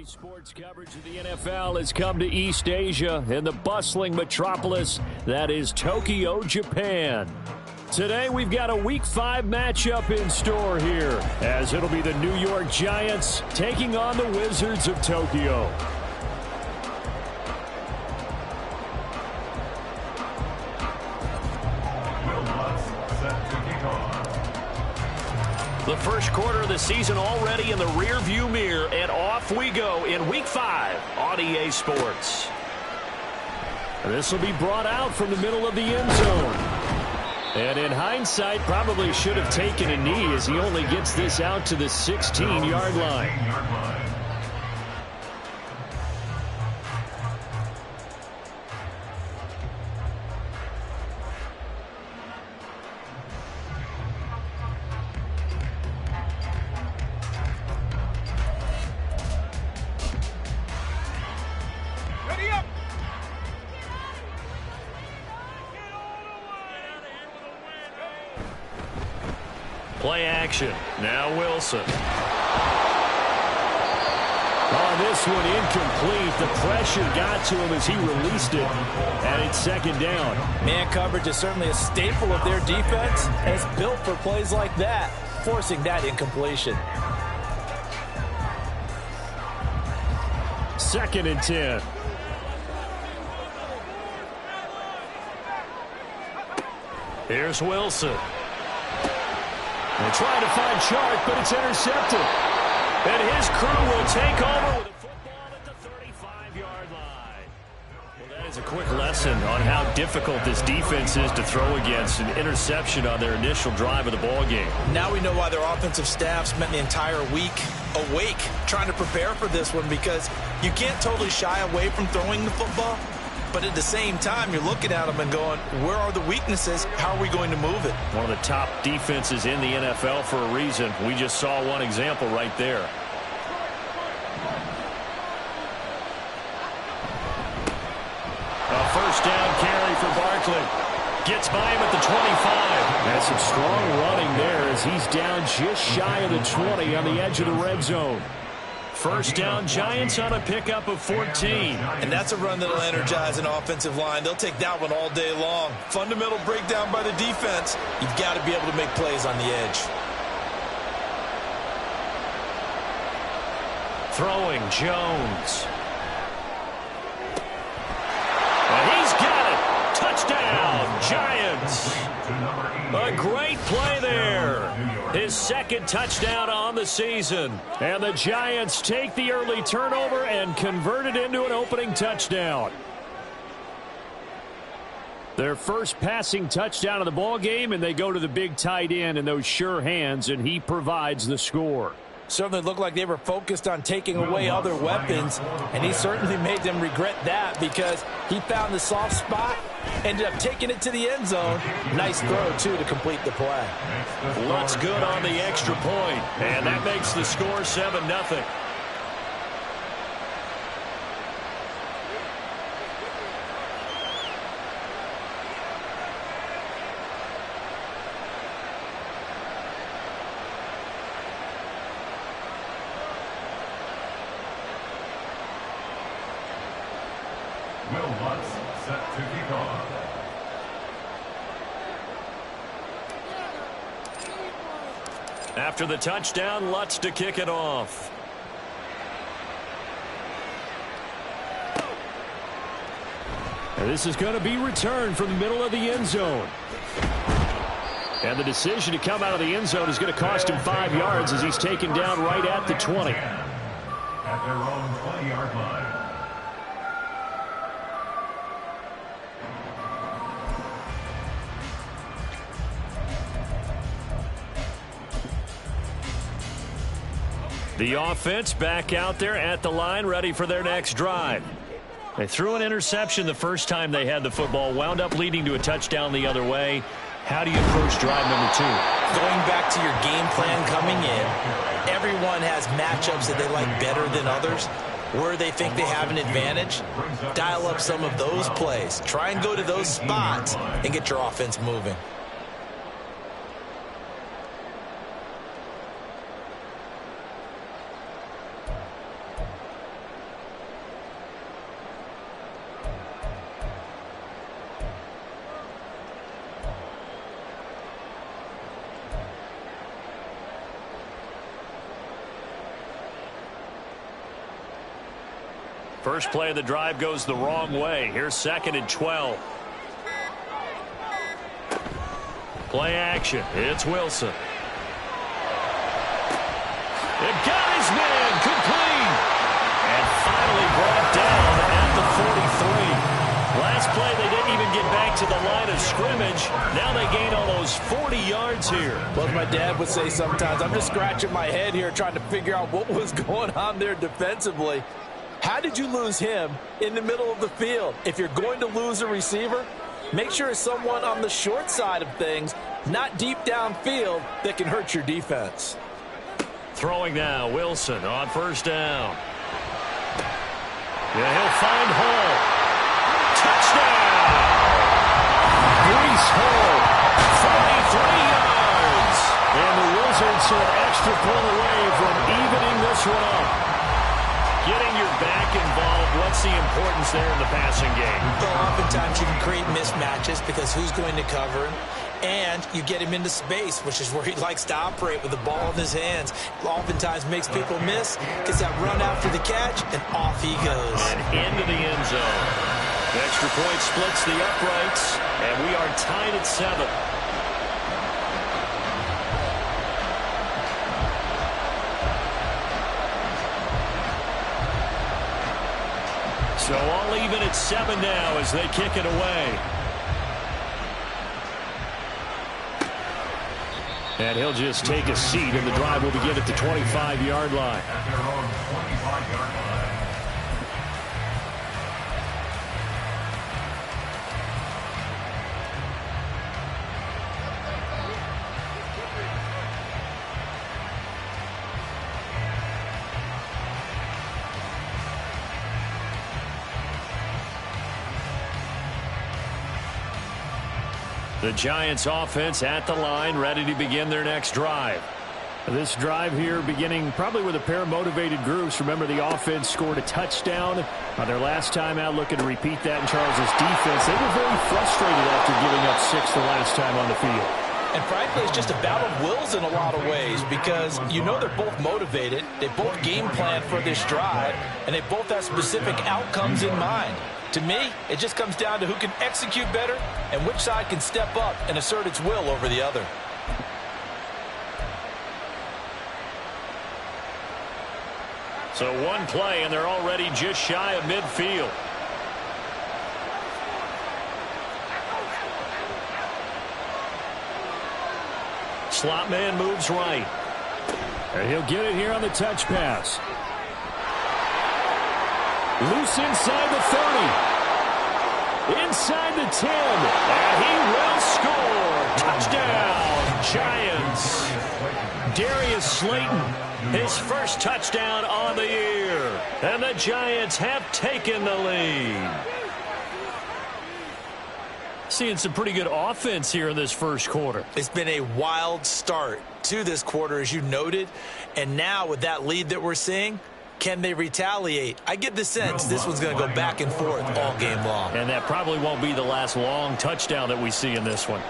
Sports coverage of the NFL has come to East Asia in the bustling metropolis that is Tokyo, Japan. Today we've got a Week 5 matchup in store here, as it'll be the New York Giants taking on the Wizards of Tokyo. The first quarter of the season already in the rearview mirror, and off we go in Week 5 on EA Sports. This will be brought out from the middle of the end zone. And in hindsight, probably should have taken a knee as he only gets this out to the 16-yard line. Play action. Now Wilson. On this one, incomplete. The pressure got to him as he released it, and it's second down. Man coverage is certainly a staple of their defense, and it's built for plays like that, forcing that incompletion. 2nd and 10. Here's Wilson. They're trying to find Chark, but it's intercepted. And his crew will take over with the football at the 35-yard line. Well, that is a quick lesson on how difficult this defense is to throw against. An interception on their initial drive of the ball game. Now we know why their offensive staff spent the entire week awake trying to prepare for this one, because you can't totally shy away from throwing the football. But at the same time, you're looking at them and going, where are the weaknesses? How are we going to move it? One of the top defenses in the NFL for a reason. We just saw one example right there. A first down carry for Barkley. Gets by him at the 25. That's some strong running there as he's down just shy of the 20 on the edge of the red zone. First down, Giants on a pickup of 14. And that's a run that'll energize an offensive line. They'll take that one all day long. Fundamental breakdown by the defense. You've got to be able to make plays on the edge. Throwing, Jones. And he's got it. Touchdown, Giants. A great play there. His second touchdown on the season. And the Giants take the early turnover and convert it into an opening touchdown. Their first passing touchdown of the ball game, and they go to the big tight end in those sure hands, and he provides the score. Certainly looked like they were focused on taking away other weapons, and he certainly made them regret that because he found the soft spot, ended up taking it to the end zone. Nice throw, too, to complete the play. Looks good on the extra point, and that makes the score 7-0. Set to kick off. After the touchdown, Lutz to kick it off. And this is going to be returned from the middle of the end zone. And the decision to come out of the end zone is going to cost him 5 yards as he's taken down right at the 20. At their own 20-yard line. The offense back out there at the line, ready for their next drive. They threw an interception the first time they had the football, wound up leading to a touchdown the other way. How do you approach drive number 2? Going back to your game plan coming in, everyone has matchups that they like better than others. Where they think they have an advantage, dial up some of those plays. Try and go to those spots and get your offense moving. First play of the drive goes the wrong way. Here's 2nd and 12. Play action. It's Wilson. It got his man complete. And finally brought down at the 43. Last play, they didn't even get back to the line of scrimmage. Now they gain almost 40 yards here. Well, as my dad would say sometimes, I'm just scratching my head here trying to figure out what was going on there defensively. How did you lose him in the middle of the field? If you're going to lose a receiver, make sure it's someone on the short side of things, not deep downfield, that can hurt your defense. Throwing now, Wilson on first down. Yeah, he'll find Hall. Touchdown! Breece Hall, 43 yards. And the Wizards are an extra point away from evening this one up. Getting your back involved, what's the importance there in the passing game? Well, oftentimes you can create mismatches because who's going to cover him? And you get him into space, which is where he likes to operate with the ball in his hands. Oftentimes makes people miss, gets that run after the catch, and off he goes. And into the end zone. The extra point splits the uprights, and we are tied at 7. So all even at 7 now as they kick it away. And he'll just take a seat, and the drive will begin at the 25-yard line. At their own 25-yard line. The Giants offense at the line, ready to begin their next drive. This drive here beginning probably with a pair of motivated groups. Remember, the offense scored a touchdown on their last time out, looking to repeat that in Charles's defense. They were very frustrated after giving up 6 the last time on the field. And frankly, it's just a battle of wills in a lot of ways because you know they're both motivated. They both game plan for this drive, and they both have specific outcomes in mind. To me, it just comes down to who can execute better and which side can step up and assert its will over the other. So one play, and they're already just shy of midfield. Slot man moves right. And he'll get it here on the touch pass. Loose inside the 30. Inside the 10. And he will score. Touchdown, Giants. Darius Slayton, his first touchdown on the year. And the Giants have taken the lead. Seeing some pretty good offense here in this first quarter. It's been a wild start to this quarter, as you noted. And now with that lead that we're seeing, can they retaliate? I get the sense this one's going to go back and forth all game long. And that probably won't be the last long touchdown that we see in this one.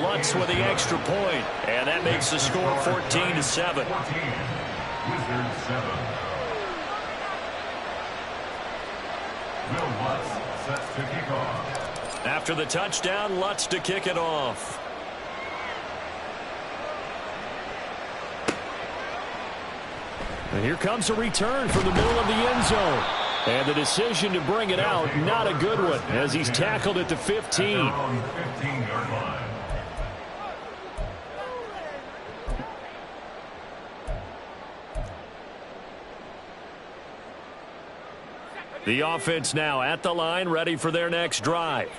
Lutz with the extra point, and that makes the score 14-7. 14. Wizards 7. Will Lutz sets to kick off. After the touchdown, Lutz to kick it off. And here comes a return from the middle of the end zone. And the decision to bring it out, not a good one, as he's tackled at the 15. On 15-yard line. The offense now at the line, ready for their next drive.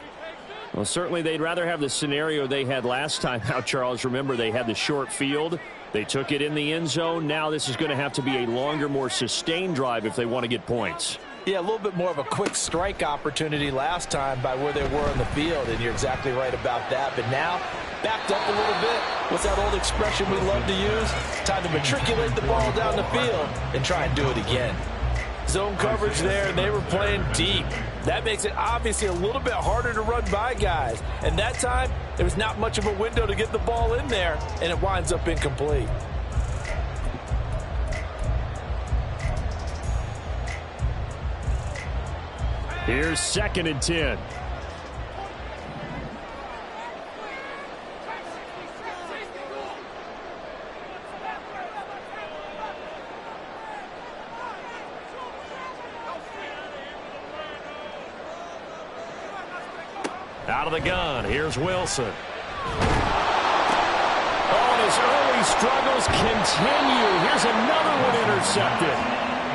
Well, certainly they'd rather have the scenario they had last time out, Charles. Remember, they had the short field. They took it in the end zone. Now this is going to have to be a longer, more sustained drive if they want to get points. Yeah, a little bit more of a quick strike opportunity last time by where they were on the field, and you're exactly right about that. But now, backed up a little bit. What's that old expression we love to use? Time to matriculate the ball down the field and try and do it again. Zone coverage there, and they were playing deep. That makes it obviously a little bit harder to run by guys. And that time, there was not much of a window to get the ball in there, and it winds up incomplete. Here's 2nd and 10. Out of the gun, here's Wilson. Oh, and his early struggles continue. Here's another one intercepted.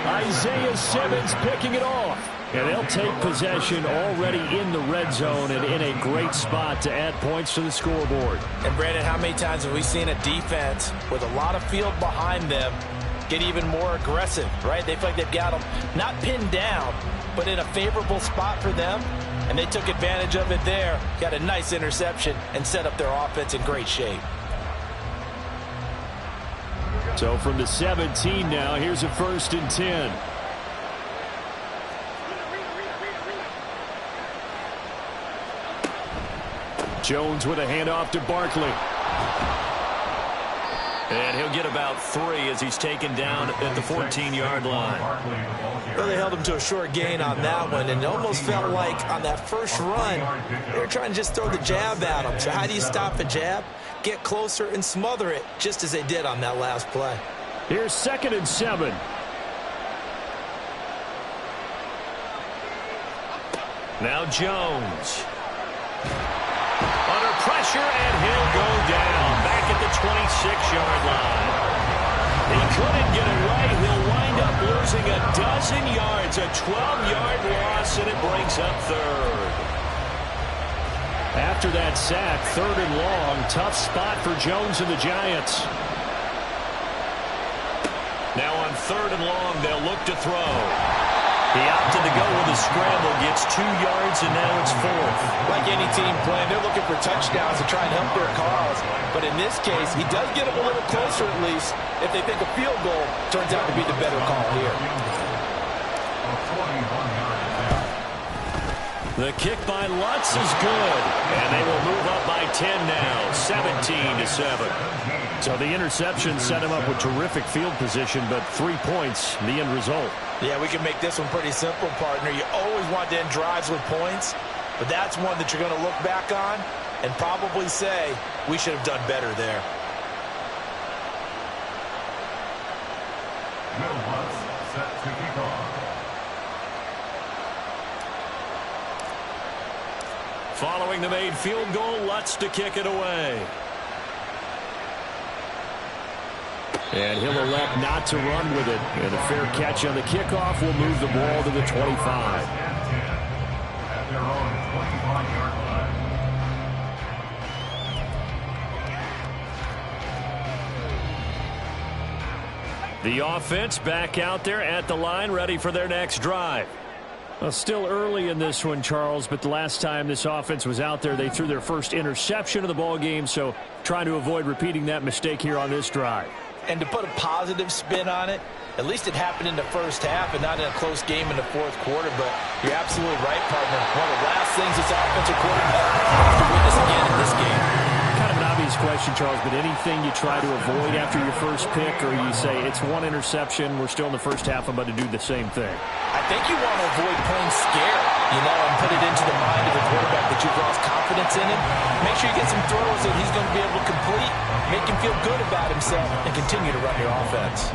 Isaiah Simmons picking it off. And they'll take possession already in the red zone and in a great spot to add points to the scoreboard. And, Brandon, how many times have we seen a defense with a lot of field behind them get even more aggressive, right? They feel like they've got them not pinned down, but in a favorable spot for them. And they took advantage of it there, got a nice interception, and set up their offense in great shape. So from the 17 now, here's a 1st and 10. Jones with a handoff to Barkley. And he'll get about 3 as he's taken down at the 14-yard line. Well, they held him to a short gain on that one, and it almost felt like on that first run, they were trying to just throw the jab at him. So how do you stop a jab? Get closer and smother it, just as they did on that last play. Here's 2nd and 7. Now Jones. Under pressure, and he'll go down back at the 26-yard line. He couldn't get it right. He'll wind up losing a dozen yards, a 12-yard loss, and it brings up 3rd. After that sack, 3rd and long, tough spot for Jones and the Giants. Now on 3rd and long, they'll look to throw. He opted to go with a scramble, gets 2 yards, and now it's 4th. Like any team playing, they're looking for touchdowns to try and help their cause. But in this case, he does get them a little closer at least. If they think a field goal turns out to be the better call here. The kick by Lutz is good, and they will move up by 10 now, 17-7. So the interception set him up with terrific field position, but 3 points, the end result. Yeah, we can make this one pretty simple, partner. You always want to end drives with points, but that's one that you're going to look back on and probably say, we should have done better there. Will Lutz set to kick off. Following the made field goal, Lutz to kick it away. And he'll elect not to run with it. And a fair catch on the kickoff will move the ball to the 25. At their own 25-yard line. The offense back out there at the line, ready for their next drive. Well, still early in this one, Charles, but the last time this offense was out there, they threw their first interception of the ball game, so trying to avoid repeating that mistake here on this drive. And to put a positive spin on it, at least it happened in the first half and not in a close game in the 4th quarter. But you're absolutely right, partner. One of the last things this offensive coordinator has to witness again in this game. Kind of an obvious question, Charles, but anything you try to avoid after your first pick, or you say it's one interception, we're still in the first half, I'm about to do the same thing? I think you want to avoid playing scared, and put it into the mind of the quarterback that you've lost confidence in him. Make sure you get some throws that he's going to be able to complete, make him feel good about himself, and continue to run your offense.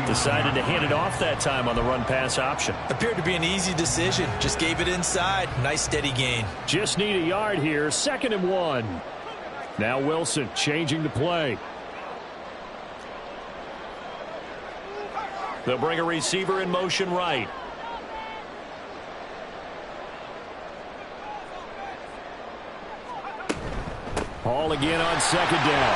Decided to hand it off that time on the run-pass option. Appeared to be an easy decision. Just gave it inside. Nice steady gain. Just need a yard here. 2nd and 1. Now Wilson changing the play. They'll bring a receiver in motion right. Hall again on 2nd down.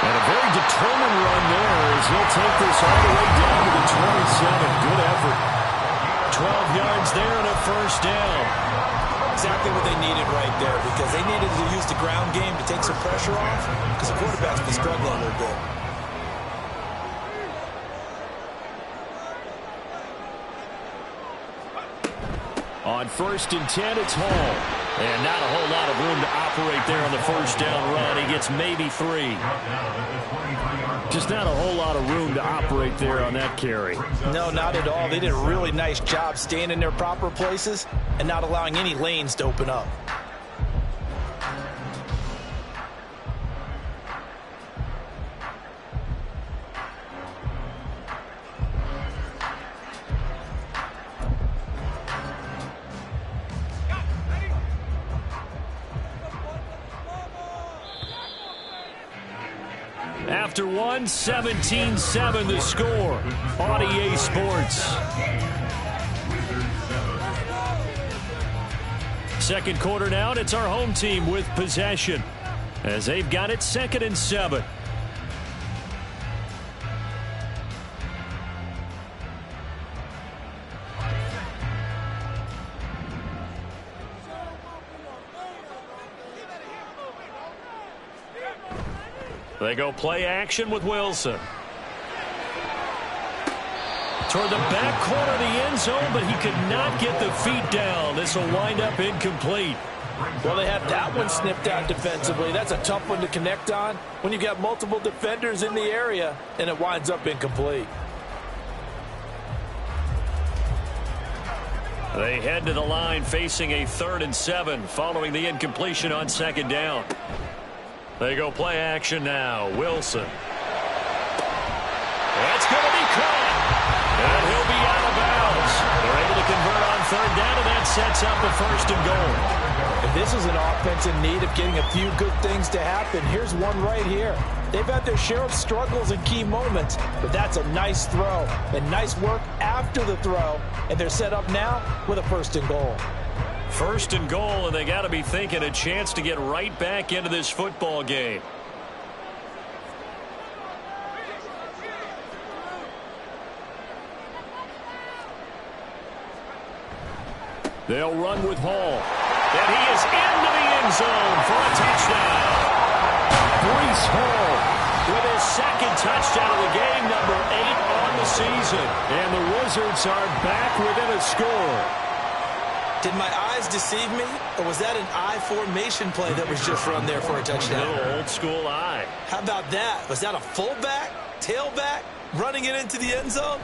And a very determined run there as he'll take this all the way down to the 27. Good effort. 12 yards there and a 1st down. Exactly what they needed right there, because they needed to use the ground game to take some pressure off, because the quarterback's been struggling a little bit. On 1st and 10, it's Hall. And not a whole lot of room to operate there on the first down run. He gets maybe 3. Just not a whole lot of room to operate there on that carry. No, not at all. They did a really nice job staying in their proper places and not allowing any lanes to open up. After 1, 17-7 the score on EA Sports. Second quarter now, and it's our home team with possession as they've got it 2nd and 7. They go play action with Wilson. Toward the back corner of the end zone, but he could not get the feet down. This will wind up incomplete. Well, they had that one snipped out defensively. That's a tough one to connect on when you've got multiple defenders in the area, and it winds up incomplete. They head to the line facing a 3rd and 7 following the incompletion on 2nd down. They go play action now. Wilson. That's going to be caught. And he'll be out of bounds. They're able to convert on 3rd down, and that sets up a 1st and goal. And this is an offense in need of getting a few good things to happen. Here's one right here. They've had their share of struggles in key moments, but that's a nice throw and nice work after the throw. And they're set up now with a 1st and goal. 1st and goal, and they got to be thinking a chance to get right back into this football game. They'll run with Hall. And he is into the end zone for a touchdown. Breece Hall with his 2nd touchdown of the game, number 8 on the season. And the Wizards are back within a score. Did my eyes deceive me, or was that an I formation play that was just run there for a touchdown? A little old school eye. How about that? Was that a fullback, tailback, running it into the end zone?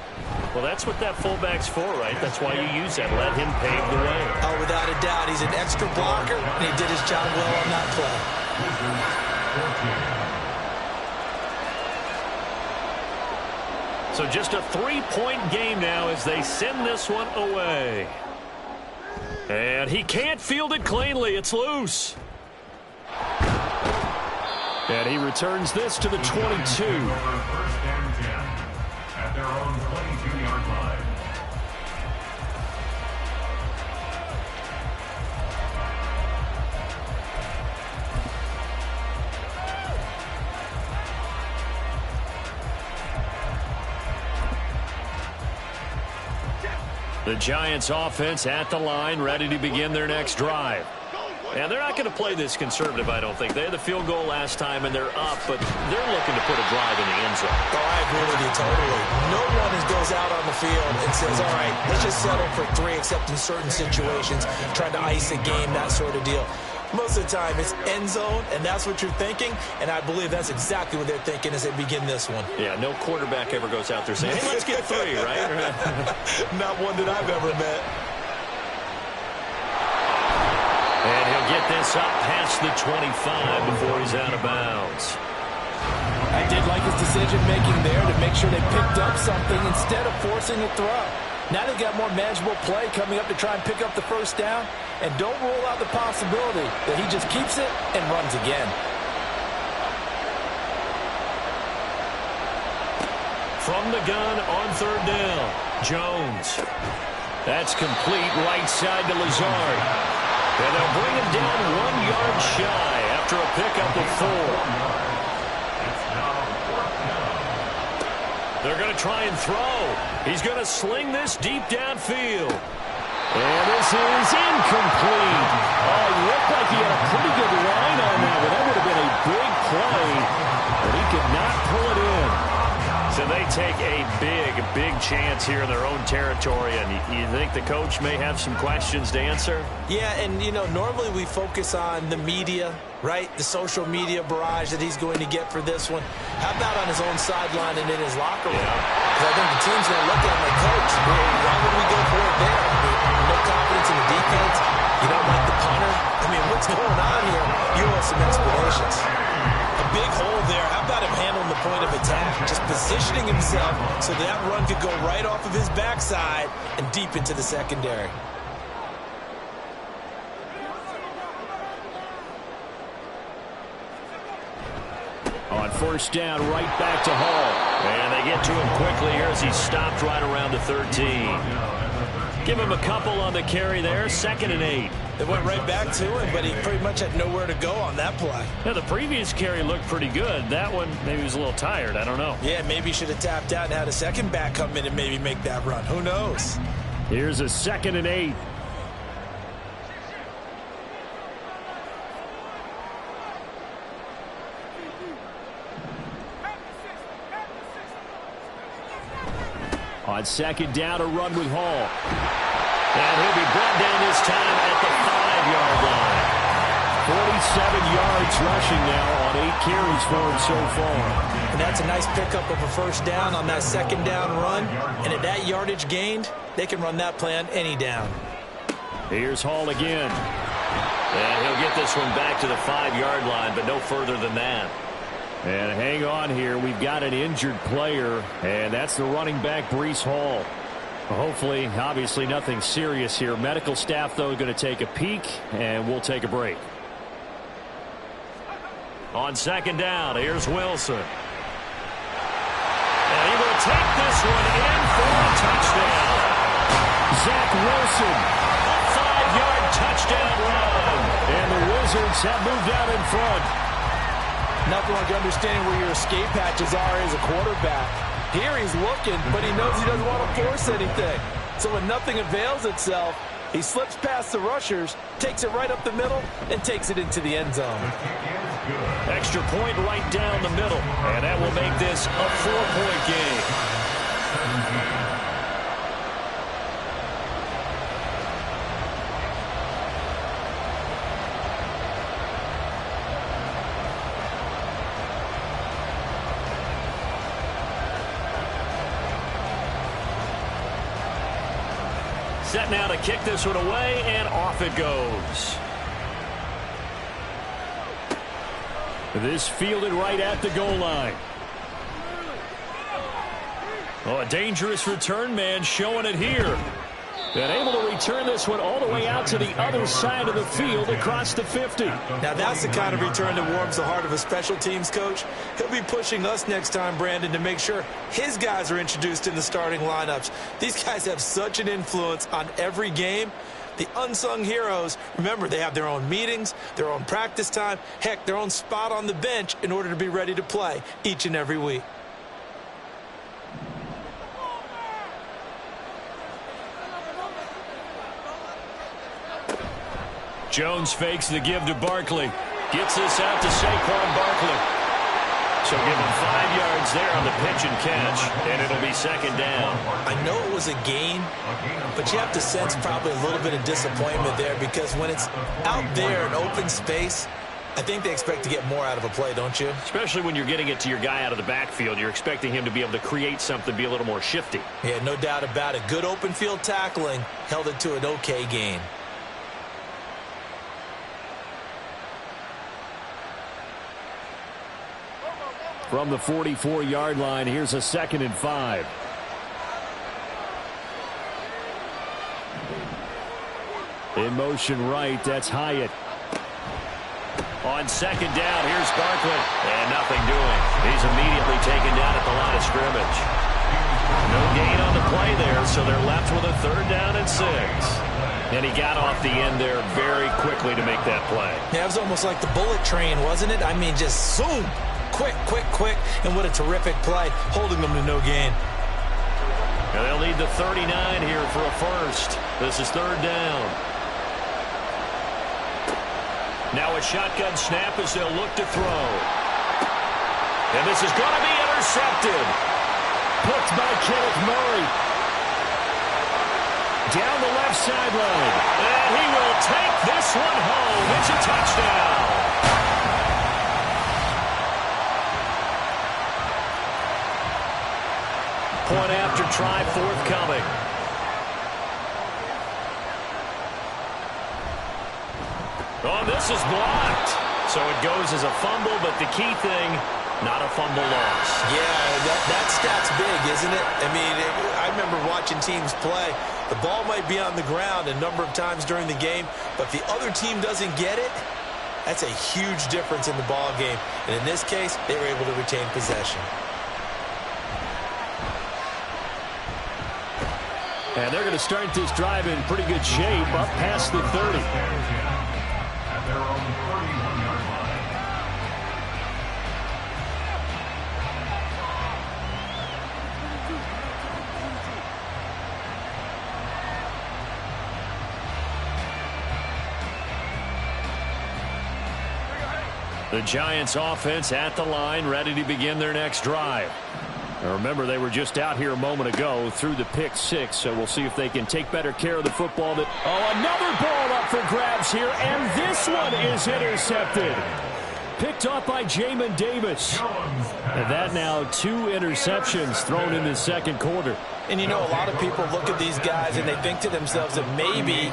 Well, that's what that fullback's for, right? That's why you use that. Let him pave the way. Oh, without a doubt. He's an extra blocker, and he did his job well on that play. So just a 3-point game now as they send this one away. And he can't field it cleanly. It's loose. And he returns this to the 22. First and 10 at their own 22-yard line. The Giants offense at the line, ready to begin their next drive. And they're not going to play this conservative, I don't think. They had the field goal last time, and they're up, but they're looking to put a drive in the end zone. Oh, I agree with you totally. No one goes out on the field and says, all right, let's just settle for 3, except in certain situations, trying to ice a game, that sort of deal. Most of the time, it's end zone, and that's what you're thinking, and I believe that's exactly what they're thinking as they begin this one. Yeah, no quarterback ever goes out there saying, hey, let's get 3, right? Not one that I've ever met. And he'll get this up past the 25 before he's out of bounds. I did like his decision-making there to make sure they picked up something instead of forcing a throw. Now they've got more manageable play coming up to try and pick up the 1st down. And don't rule out the possibility that he just keeps it and runs again. From the gun on 3rd down, Jones. That's complete right side to Lazard. And they'll bring him down 1 yard shy after a pickup of 4. They're going to try and throw. He's going to sling this deep downfield. And this is incomplete. Oh, it looked like he had a pretty good line on that, but that would have been a big play. But he could not pull it in. So So they take a big chance here in their own territory, and you think the coach may have some questions to answer? Yeah, and, you know, normally we focus on the media, right? The social media barrage that he's going to get for this one. How about on his own sideline and in his locker room? Because I think the team's going to look at him like, Coach, why would we go for it there? I mean, no confidence in the defense. You don't like the punter. I mean, what's going on here? You owe some explanations. A big hole there. How about him handling the point of attack? Just positioning himself so that run could go right off of his backside and deep into the secondary. On first down, right back to Hall. And they get to him quickly here as he stopped right around the 13. Give him a couple on the carry there, 2nd and 8. They went right back to him, but he pretty much had nowhere to go on that play. Yeah, the previous carry looked pretty good. That one, maybe he was a little tired. I don't know. Yeah, maybe he should have tapped out and had a second back come in and maybe make that run. Who knows? Here's a 2nd and 8. On 2nd down, a run with Hall. And he'll be brought down this time at the 5-yard line. 47 yards rushing now on 8 carries for him so far. And that's a nice pickup of a first down on that 2nd down run. And at that yardage gained, they can run that play on any down. Here's Hall again. And he'll get this one back to the 5-yard line, but no further than that. And hang on here. We've got an injured player, and that's the running back, Breece Hall. Hopefully, obviously, nothing serious here. Medical staff, though, going to take a peek, and we'll take a break. On 2nd down, here's Wilson. And he will take this one in for a touchdown. Zach Wilson, a 5-yard touchdown run. And the Wizards have moved out in front. Nothing like understanding where your escape hatches are as a quarterback. Here he's looking, but he knows he doesn't want to force anything. So when nothing avails itself, he slips past the rushers, takes it right up the middle, and takes it into the end zone. Extra point right down the middle, and that will make this a 4-point game. Set now to kick this one away, and off it goes. This fielded right at the goal line. Oh, a dangerous return man showing it here. And able to return this one all the way out to the other side of the field across the 50. Now that's the kind of return that warms the heart of a special teams coach. He'll be pushing us next time, Brandon, to make sure his guys are introduced in the starting lineups. These guys have such an influence on every game. The unsung heroes, remember, they have their own meetings, their own practice time, heck, their own spot on the bench in order to be ready to play each and every week. Jones fakes the give to Barkley. Gets this out to Saquon Barkley. So give him 5 yards there on the pitch and catch, and it'll be 2nd down. I know it was a gain, but you have to sense probably a little bit of disappointment there because when it's out there in open space, I think they expect to get more out of a play, don't you? Especially when you're getting it to your guy out of the backfield. You're expecting him to be able to create something, be a little more shifty. Yeah, no doubt about it. Good open field tackling held it to an okay gain. From the 44-yard line, here's a 2nd and 5. In motion right, that's Hyatt. On 2nd down, here's Barkley. And nothing doing. He's immediately taken down at the line of scrimmage. No gain on the play there, so they're left with a 3rd down and 6. And he got off the end there very quickly to make that play. Yeah, it was almost like the bullet train, wasn't it? I mean, just zoom. Quick, quick, quick, and what a terrific play, holding them to no gain. And they'll need the 39 here for a first. This is 3rd down. Now a shotgun snap as they'll look to throw. And this is going to be intercepted. Picked by Kenneth Murray. Down the left sideline. And he will take this one home. It's a touchdown. Point after try forthcoming. Oh, this is blocked. So it goes as a fumble, but the key thing, not a fumble loss. Yeah, that stat's big, isn't it? I mean, I remember watching teams play. The ball might be on the ground a number of times during the game, but if the other team doesn't get it, that's a huge difference in the ball game. And in this case, they were able to retain possession. And they're going to start this drive in pretty good shape, up past the 30. At their own 31-yard line. The Giants offense at the line, ready to begin their next drive. Now remember, they were just out here a moment ago through the pick six, so we'll see if they can take better care of the football. Oh, another ball up for grabs here, and this one is intercepted. Picked off by Jamin Davis. And that now 2 interceptions thrown in the second quarter. And you know, a lot of people look at these guys and they think to themselves that maybe,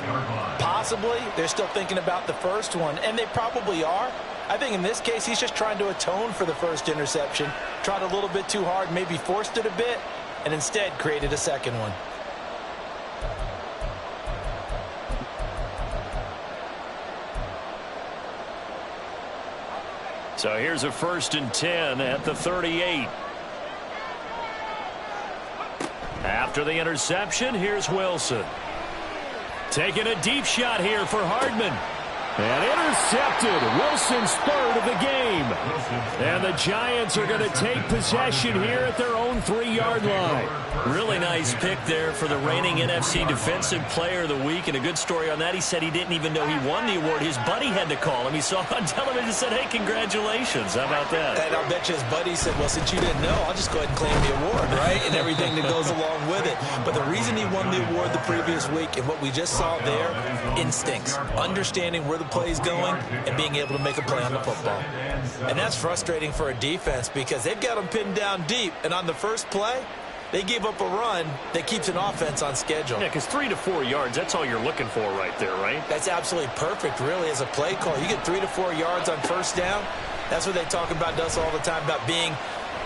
possibly, they're still thinking about the first one, and they probably are. I think in this case, he's just trying to atone for the first interception. Tried a little bit too hard, maybe forced it a bit, and instead created a second one. So here's a 1st and 10 at the 38. After the interception, here's Wilson. Taking a deep shot here for Hardman. And intercepted. Wilson's 3rd of the game. And the Giants are going to take possession here at their own 3-yard line. Really nice pick there for the reigning NFC Defensive Player of the Week. And a good story on that, he said he didn't even know he won the award. His buddy had to call him. He saw it on television and said, hey, congratulations. How about that? And I'll bet you his buddy said, well, since you didn't know, I'll just go ahead and claim the award, right? And everything that goes along with it. But the reason he won the award the previous week and what we just saw there, instincts, understanding where the play is going and being able to make a play on the football. And that's frustrating for a defense because they've got them pinned down deep. And on the first play, they gave up a run that keeps an offense on schedule. Yeah, because 3 to 4 yards, that's all you're looking for right there, right? That's absolutely perfect, really, as a play call. You get 3 to 4 yards on first down. That's what they talk about to us all the time, about being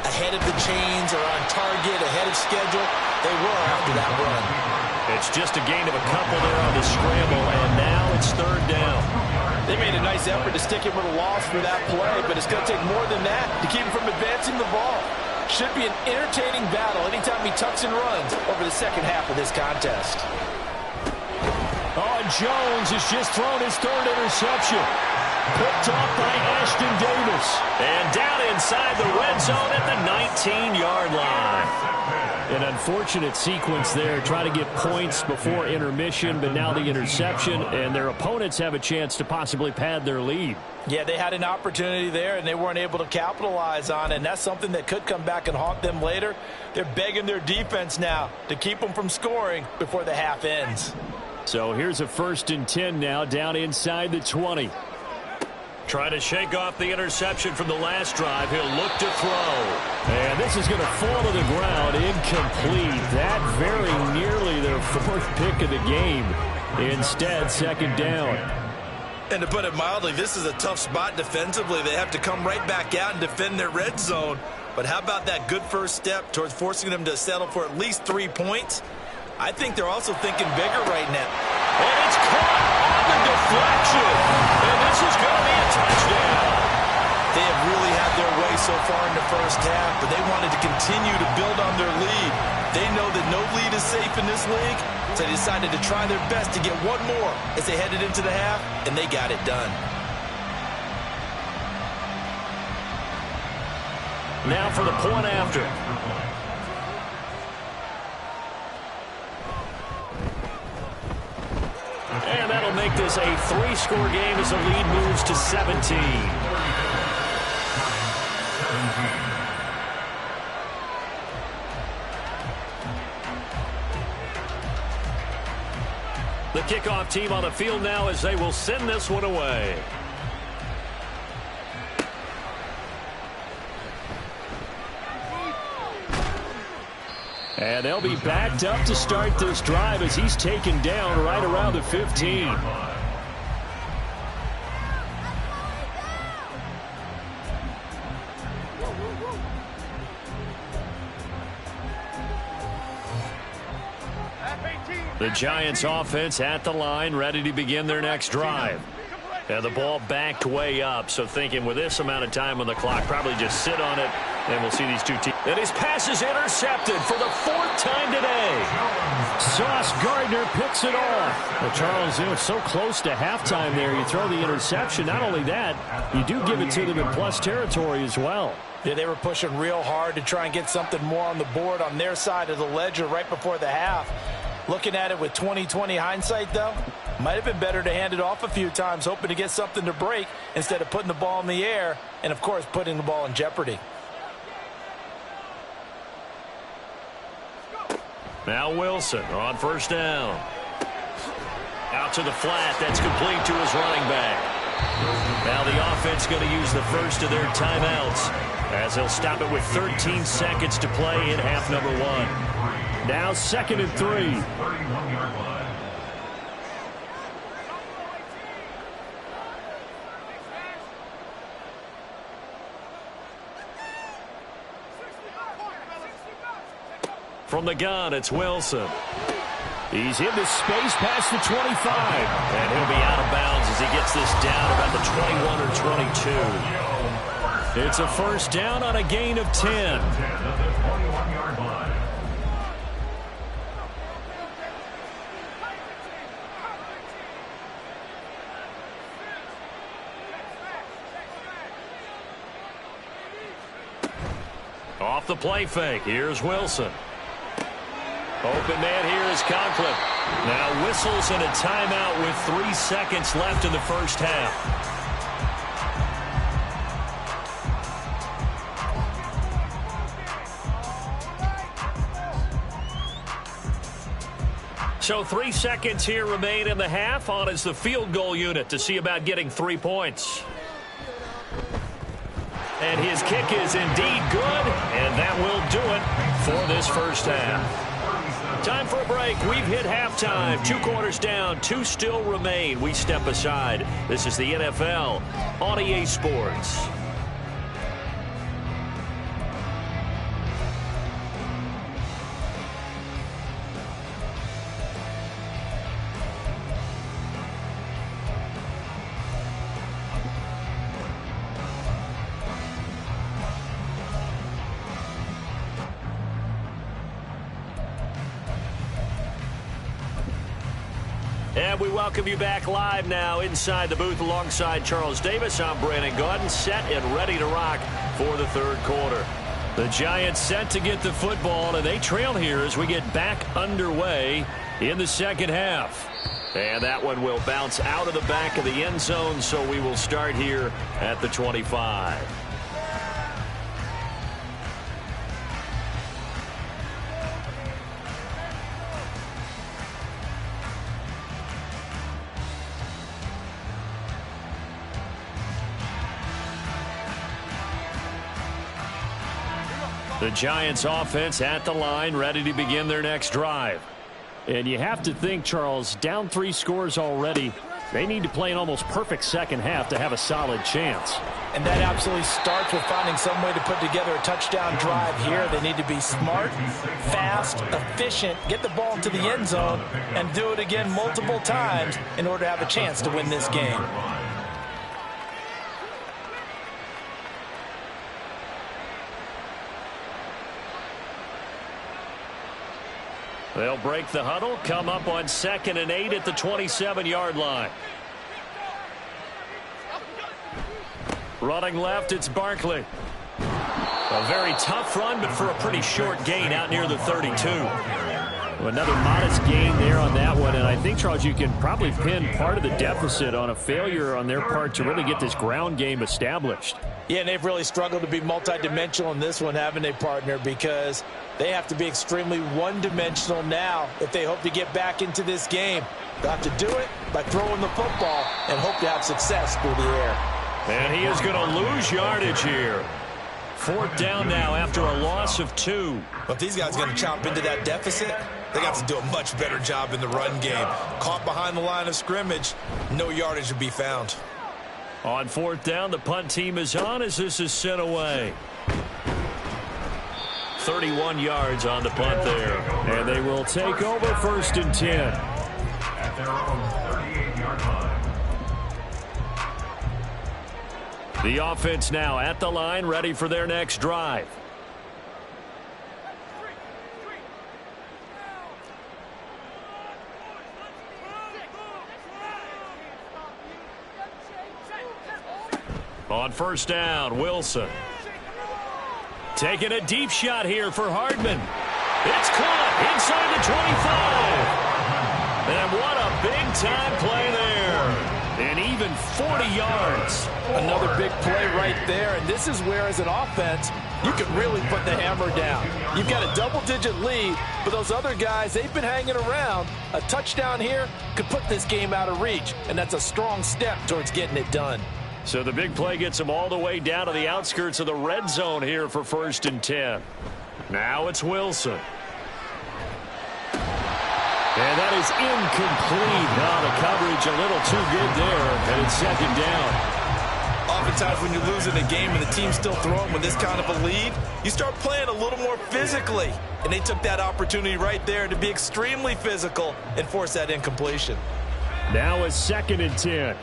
ahead of the chains or on target, ahead of schedule. They were after that run. It's just a gain of a couple there on the scramble, and now it's 3rd down. They made a nice effort to stick him with a loss for that play, but it's going to take more than that to keep him from advancing the ball. Should be an entertaining battle anytime he tucks and runs over the second half of this contest. Oh, and Jones has just thrown his 3rd interception. Picked off by Ashton Davis. And down inside the red zone at the 19-yard line. An unfortunate sequence there. Try to get points before intermission, but now the interception, and their opponents have a chance to possibly pad their lead. Yeah, they had an opportunity there, and they weren't able to capitalize on it, and that's something that could come back and haunt them later. They're begging their defense now to keep them from scoring before the half ends. So here's a 1st and 10 now, down inside the 20. Trying to shake off the interception from the last drive. He'll look to throw. And this is going to fall to the ground. Incomplete. That very nearly their 4th pick of the game. Instead, 2nd down. And to put it mildly, this is a tough spot defensively. They have to come right back out and defend their red zone. But how about that good first step towards forcing them to settle for at least 3 points? I think they're also thinking bigger right now. And it's caught on the deflection. And this is going to be a touchdown. They have really had their way so far in the first half, but they wanted to continue to build on their lead. They know that no lead is safe in this league, so they decided to try their best to get one more as they headed into the half, and they got it done. Now for the point after. And that'll make this a 3-score game as the lead moves to 17. The kickoff team on the field now as they will send this one away. And they'll be backed up to start this drive as he's taken down right around the 15. The Giants offense at the line, ready to begin their next drive. And the ball backed way up, so thinking with this amount of time on the clock, probably just sit on it, and we'll see these two teams. And his pass is intercepted for the 4th time today. Sauce Gardner picks it off. Well, Charles, it's so close to halftime there. You throw the interception. Not only that, you do give it to them in plus territory as well. Yeah, they were pushing real hard to try and get something more on the board on their side of the ledger right before the half. Looking at it with 20/20 hindsight, though, might have been better to hand it off a few times, hoping to get something to break instead of putting the ball in the air and, of course, putting the ball in jeopardy. Now Wilson on first down. Out to the flat. That's complete to his running back. Now the offense going to use the first of their timeouts as they'll stop it with 13 seconds to play in half number 1. Now 2nd and 3. 31-yard line. From the gun, it's Wilson. He's into space past the 25. And he'll be out of bounds as he gets this down about the 21 or 22. It's a first down on a gain of 10. 10 at the 21-yard line. Off the play fake. Here's Wilson. Open man here is Conklin. Now whistles and a timeout with 3 seconds left in the first half. So 3 seconds here remain in the half. On is the field goal unit to see about getting 3 points. And his kick is indeed good, and that will do it for this first half. Time for a break. We've hit halftime. 2 quarters down, 2 still remain. We step aside. This is the NFL on EA Sports. And we welcome you back live now inside the booth alongside Charles Davis. I'm Brandon Gaudin, set and ready to rock for the 3rd quarter. The Giants set to get the football, and they trail here as we get back underway in the 2nd half. And that one will bounce out of the back of the end zone, so we will start here at the 25. The Giants offense at the line, ready to begin their next drive. And you have to think, Charles, down 3 scores already. They need to play an almost perfect second half to have a solid chance. And that absolutely starts with finding some way to put together a touchdown drive here. They need to be smart, fast, efficient, get the ball into the end zone, and do it again multiple times in order to have a chance to win this game. They'll break the huddle, come up on 2nd and 8 at the 27-yard line. Running left, it's Barkley. A very tough run, but for a pretty short gain out near the 32. Another modest gain there on that one, and I think, Charles, you can probably pin part of the deficit on a failure on their part to really get this ground game established. Yeah, and they've really struggled to be multidimensional in this one, haven't they, partner? Because they have to be extremely one-dimensional now if they hope to get back into this game. They'll have to do it by throwing the football and hope to have success through the air. And he is going to lose yardage here. 4th down now after a loss of 2. But these guys are going to chop into that deficit. They got to do a much better job in the run game. Caught behind the line of scrimmage, no yardage to be found. On 4th down, the punt team is on as this is sent away. 31 yards on the punt there. And they will take over 1st and 10. At their own 38-yard line. The offense now at the line, ready for their next drive. On 1st down, Wilson. Taking a deep shot here for Hardman. It's caught inside the 25. And what a big-time play there. And even 40 yards. Another big play right there, and this is where, as an offense, you can really put the hammer down. You've got a double-digit lead, but those other guys, they've been hanging around. A touchdown here could put this game out of reach, and that's a strong step towards getting it done. So the big play gets them all the way down to the outskirts of the red zone here for 1st and 10. Now it's Wilson. And that is incomplete. Now the coverage a little too good there, and it's 2nd down. Oftentimes when you're losing a game and the team's still throwing with this kind of a lead, you start playing a little more physically. And they took that opportunity right there to be extremely physical and force that incompletion. Now it's 2nd and 10.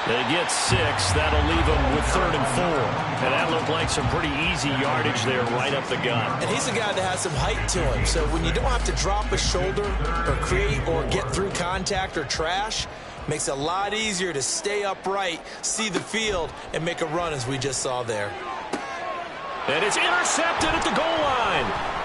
They get 6. That'll leave them with 3rd and 4. And that looked like some pretty easy yardage there right up the gut. And he's a guy that has some height to him. So when you don't have to drop a shoulder or create or get through contact or trash, makes it a lot easier to stay upright, see the field, and make a run as we just saw there. And it's intercepted at the goal line.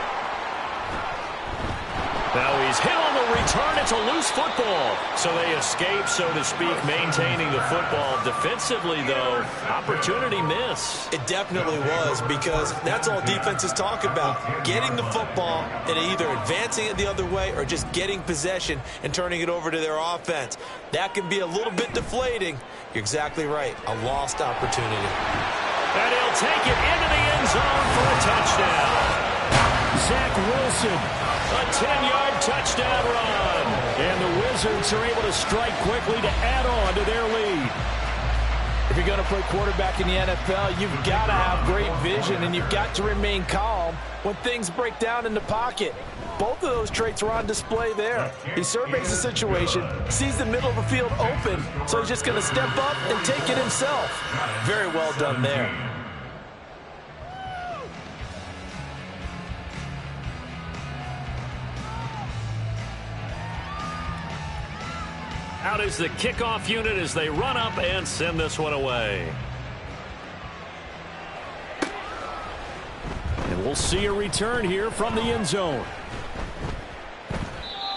Now he's hit on the return. It's a loose football. So they escape, so to speak, maintaining the football. Defensively, though, opportunity miss. It definitely was, because that's all defenses talk about. Getting the football and either advancing it the other way or just getting possession and turning it over to their offense. That can be a little bit deflating. You're exactly right. A lost opportunity. And he'll take it into the end zone for a touchdown. Zach Wilson, a 10-yard touchdown run. And the Wizards are able to strike quickly to add on to their lead. If you're going to play quarterback in the NFL, you've got to have great vision, and you've got to remain calm when things break down in the pocket. Both of those traits were on display there. He surveys the situation, sees the middle of the field open, so he's just going to step up and take it himself. Very well done there. Out is the kickoff unit as they run up and send this one away. And we'll see a return here from the end zone.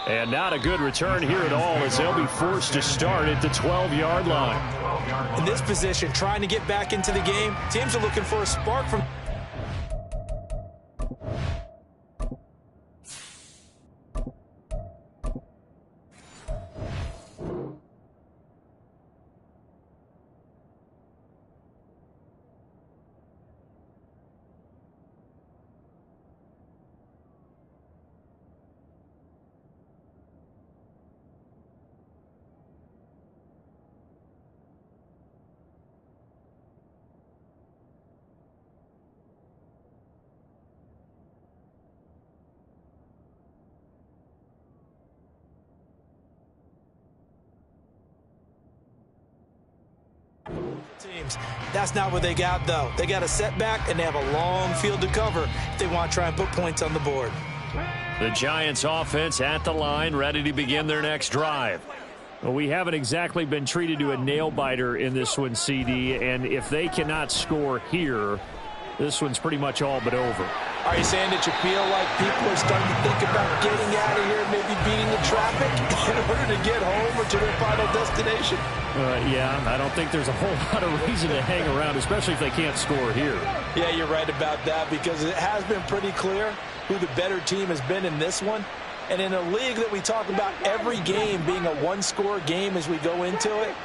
And not a good return here at all, as they'll be forced to start at the 12-yard line. In this position, trying to get back into the game, teams are looking for a spark from... teams. That's not what they got, though. They got a setback, and they have a long field to cover if they want to try and put points on the board. The Giants offense at the line, ready to begin their next drive. Well, we haven't exactly been treated to a nail-biter in this one, CD, and if they cannot score here, this one's pretty much all but over. Are you saying that you feel like people are starting to think about getting out of here, maybe beating the traffic in order to get home or to their final destination? Yeah, I don't think there's a whole lot of reason to hang around, especially if they can't score here. Yeah, you're right about that because it has been pretty clear who the better team has been in this one. And in a league that we talk about every game being a one-score game as we go into it,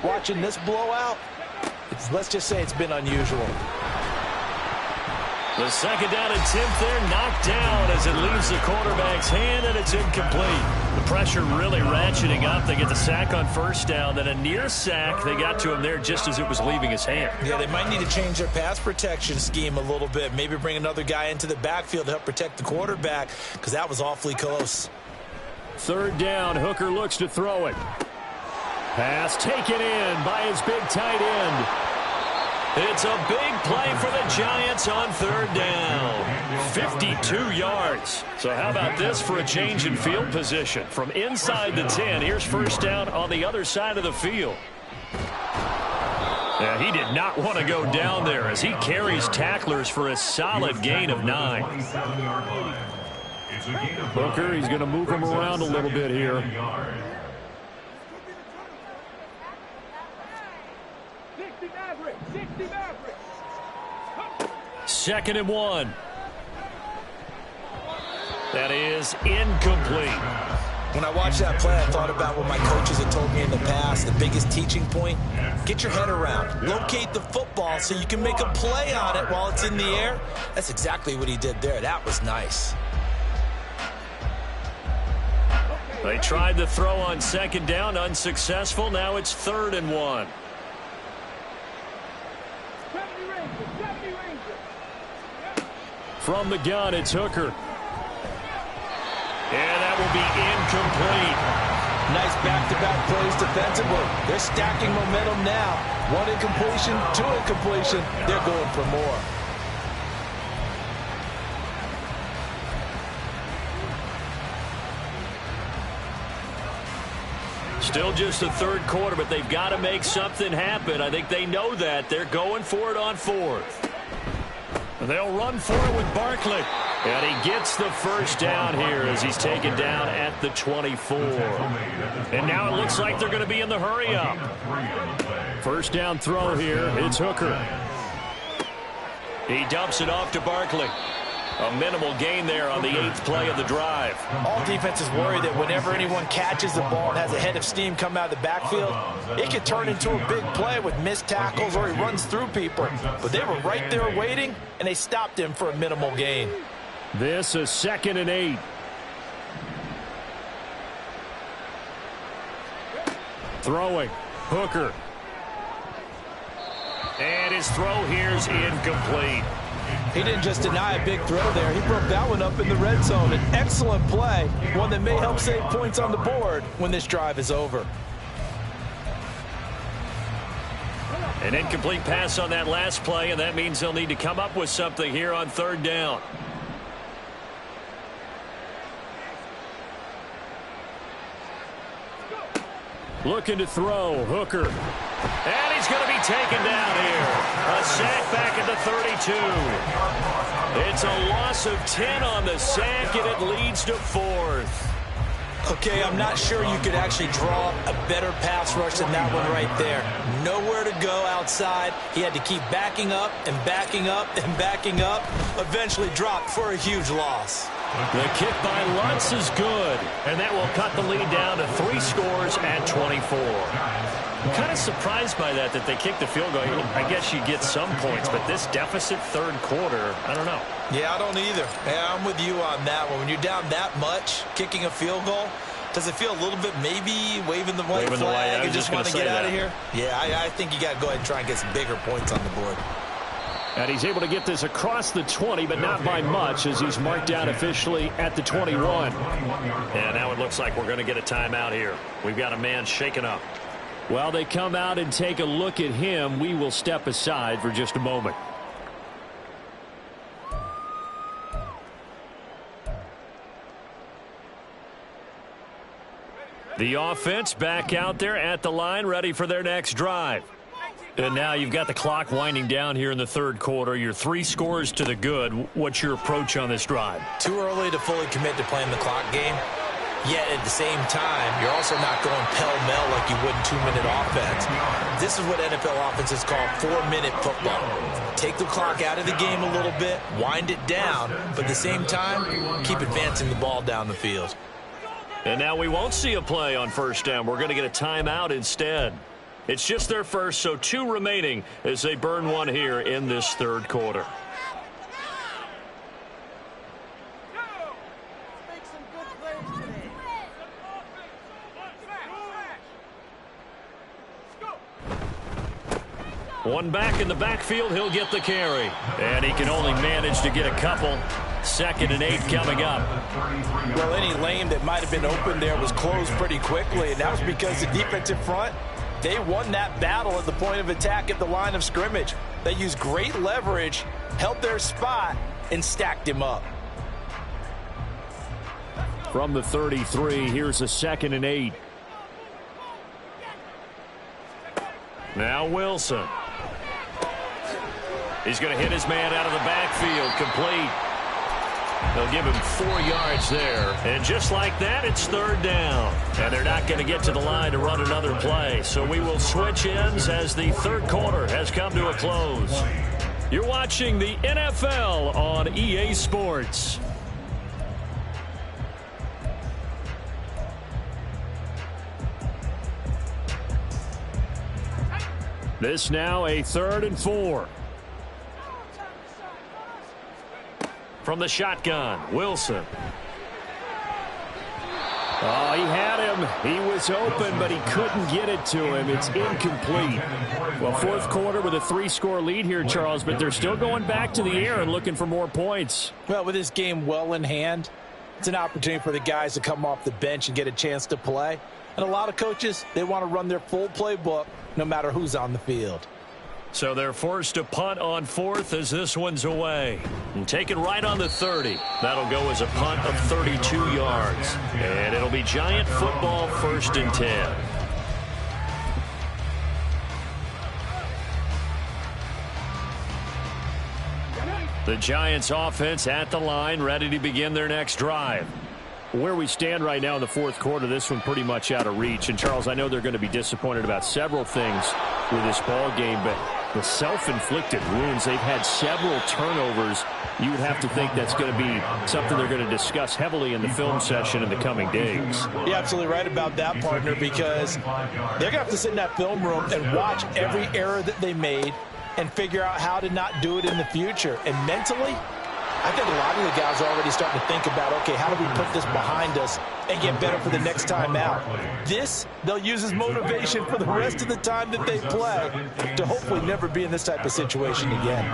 watching this blowout, let's just say it's been unusual. The second down attempt there knocked down as it leaves the quarterback's hand, and it's incomplete. The pressure really ratcheting up. They get the sack on first down, then a near sack. They got to him there just as it was leaving his hand. Yeah, they might need to change their pass protection scheme a little bit. Maybe bring another guy into the backfield to help protect the quarterback because that was awfully close. Third down, Hooker looks to throw it. Pass taken in by his big tight end. It's a big play for the Giants on third down. 52 yards. So how about this for a change in field position? From inside the 10, here's first down on the other side of the field. Yeah, he did not want to go down there as he carries tacklers for a solid gain of 9. Hooker, he's going to move him around a little bit here. Second and 1. That is incomplete. When I watched that play, I thought about what my coaches had told me in the past. The biggest teaching point, get your head around. Locate the football so you can make a play on it while it's in the air. That's exactly what he did there. That was nice. They tried the throw on second down, unsuccessful. Now it's third and 1. From the gun, it's Hooker. And that will be incomplete. Nice back-to-back plays defensively. They're stacking momentum now. 1 incompletion, 2 incompletion. They're going for more. Still just the third quarter, but they've got to make something happen. I think they know that. They're going for it on fourth. They'll run for it with Barkley. And he gets the first down here as he's taken down at the 24. And now it looks like they're going to be in the hurry-up. First down throw here. It's Hooker. He dumps it off to Barkley. A minimal gain there on the 8th play of the drive. All defenses worry that whenever anyone catches the ball and has a head of steam come out of the backfield, it could turn into a big play with missed tackles or he runs through people. But they were right there waiting, and they stopped him for a minimal gain. This is 2nd and 8. Throwing. Hooker. And his throw here's incomplete. He didn't just deny a big throw there. He broke that one up in the red zone. An excellent play, one that may help save points on the board when this drive is over. An incomplete pass on that last play, and that means they'll need to come up with something here on third down. Looking to throw. Hooker. And he's going to be taken down here. A sack back at the 32. It's a loss of 10 on the sack, and it leads to 4th. Okay, I'm not sure you could actually draw a better pass rush than that one right there. Nowhere to go outside. He had to keep backing up and backing up and backing up. Eventually dropped for a huge loss. The kick by Lutz is good, and that will cut the lead down to 3 scores at 24. I'm kind of surprised by that they kicked the field goal. I guess you get some points, but this deficit third quarter, I don't know. Yeah, I don't either. Yeah, I'm with you on that one. When you're down that much, kicking a field goal, does it feel a little bit maybe waving the white flag and just want to get out of here? Yeah, I think you got to go ahead and try and get some bigger points on the board. And he's able to get this across the 20, but not by much as he's marked down officially at the 21. And now it looks like we're going to get a timeout here. We've got a man shaken up. While they come out and take a look at him, we will step aside for just a moment. The offense back out there at the line, ready for their next drive. And now you've got the clock winding down here in the third quarter. You're 3 scores to the good. What's your approach on this drive? Too early to fully commit to playing the clock game. Yet at the same time, you're also not going pell-mell like you would in 2-minute offense. This is what NFL offenses call 4-minute football. Take the clock out of the game a little bit, wind it down, but at the same time, keep advancing the ball down the field. And now we won't see a play on first down. We're going to get a timeout instead. It's just their first, so 2 remaining as they burn one here in this third quarter. One back in the backfield, he'll get the carry. And he can only manage to get a couple. 2nd and 8 coming up. Well, any lane that might have been open there was closed pretty quickly, and that was because the defensive front, they won that battle at the point of attack at the line of scrimmage. They used great leverage, held their spot, and stacked him up. From the 33, here's a 2nd and 8. Now Wilson. He's going to hit his man out of the backfield, complete. They'll give him 4 yards there. And just like that, it's 3rd down. And they're not going to get to the line to run another play. So we will switch ends as the third quarter has come to a close. You're watching the NFL on EA Sports. This now a 3rd and 4. From the shotgun, Wilson. Oh, he had him. He was open, but he couldn't get it to him. It's incomplete. Well, fourth quarter with a 3-score lead here, Charles, but they're still going back to the air and looking for more points. Well, with this game well in hand, it's an opportunity for the guys to come off the bench and get a chance to play. And a lot of coaches, they want to run their full playbook no matter who's on the field. So they're forced to punt on 4th as this one's away. And taken right on the 30. That'll go as a punt of 32 yards. And it'll be Giant football, 1st and 10. The Giants offense at the line, ready to begin their next drive. Where we stand right now in the fourth quarter, this one pretty much out of reach. And, Charles, I know they're going to be disappointed about several things with this ball game, but the self-inflicted wounds, they've had several turnovers. You would have to think that's going to be something they're going to discuss heavily in the film session in the coming days. You're absolutely right about that, partner, because they're going to have to sit in that film room and watch every error that they made and figure out how to not do it in the future. And mentally, I think a lot of the guys are already starting to think about, okay, how do we put this behind us and get better for the next time out? This, they'll use as motivation for the rest of the time that they play to hopefully never be in this type of situation again.